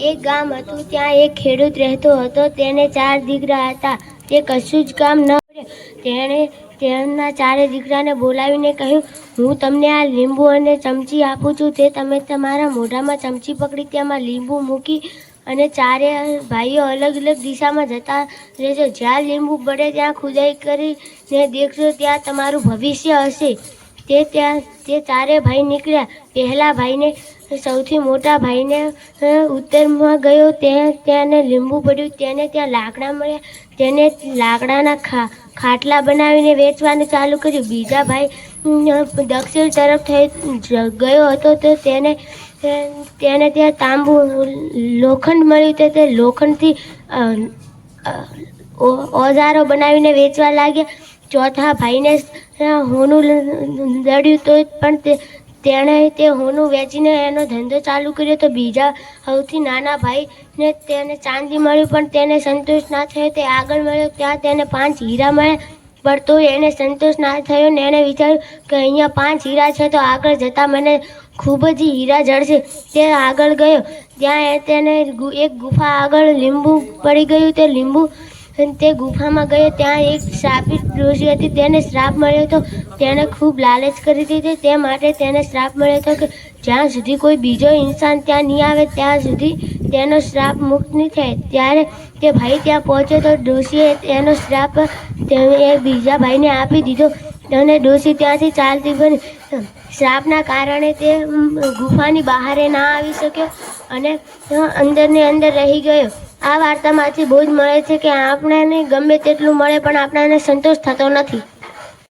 એક ગામ હતું, ત્યાં એક ખેડૂત રહેતો હતો. તેને 4 દીકરા હતા. તે કશું જ કામ ન કરે. તેણે તેના 4 દીકરાને બોલાવીને કહ્યું, હું તમને આ લીંબુ અને ચમચી આપું છું. તે તમે તમારા મોઢામાં ચમચી પકડી તેમાં લીંબુ મૂકી અને 4 ભાઈઓ અલગ અલગ દિશામાં જતા રહેજો. જ્યાં લીંબુ પડે ત્યાં ખુદાઈ કરીને દેખજો, ત્યાં તમારું ભવિષ્ય હશે. તે 4 ભાઈ નીકળ્યા. પહેલા ભાઈને, સૌથી મોટા ભાઈને ઉત્તરમાં ગયો. તેને લીંબુ પડ્યું. તેને ત્યાં લાકડા મળ્યા. તેને લાકડાના ખાટલા બનાવીને વેચવાનું ચાલુ કર્યું. બીજા ભાઈ દક્ષિણ તરફ ગયો હતો તો તેને ત્યાં તાંબુ લોખંડ મળ્યું. તે લોખંડથી ઓજારો બનાવીને વેચવા લાગ્યા. ચોથા ભાઈને હોનું દળ્યું તો પણ તેણે તે હોનું વેચીને એનો ધંધો ચાલુ કર્યો. તો બીજા સૌથી નાના ભાઈને તેને ચાંદી મળ્યું પણ તેને સંતોષ ના થયો. તે આગળ મળ્યો. ત્યાં તેને 5 હીરા મળ્યા પણ તો એને સંતોષ ના થયો ને એણે વિચાર્યું કે અહીંયા 5 હીરા છે તો આગળ જતાં મને ખૂબ જ હીરા જળશે. તે આગળ ગયો. ત્યાં તેને એક ગુફા આગળ લીંબુ પડી ગયું. તે લીંબુ તે ગુફામાં ગયો. ત્યાં એક શ્રાપિત ડોશી હતી. તેને શ્રાપ મળ્યો હતો. તેણે ખૂબ લાલચ કરી દીધી. તે માટે તેને શ્રાપ મળ્યો હતો કે જ્યાં સુધી કોઈ બીજો ઇન્સાન ત્યાં નહીં આવે ત્યાં સુધી તેનો શ્રાપ મુક્ત નહીં થાય. ત્યારે તે ભાઈ ત્યાં પહોંચ્યો તો ડોશીએ તેનો શ્રાપ એ બીજા ભાઈને આપી દીધો અને ડોશી ત્યાંથી ચાલતી બની. શ્રાપના કારણે તે ગુફાની બહાર ના આવી શક્યો અને અંદરને અંદર રહી ગયો. આ વાર્તામાંથી બહુ જ મળે છે કે આપણને ગમે તેટલું મળે પણ આપણને સંતોષ થતો નથી.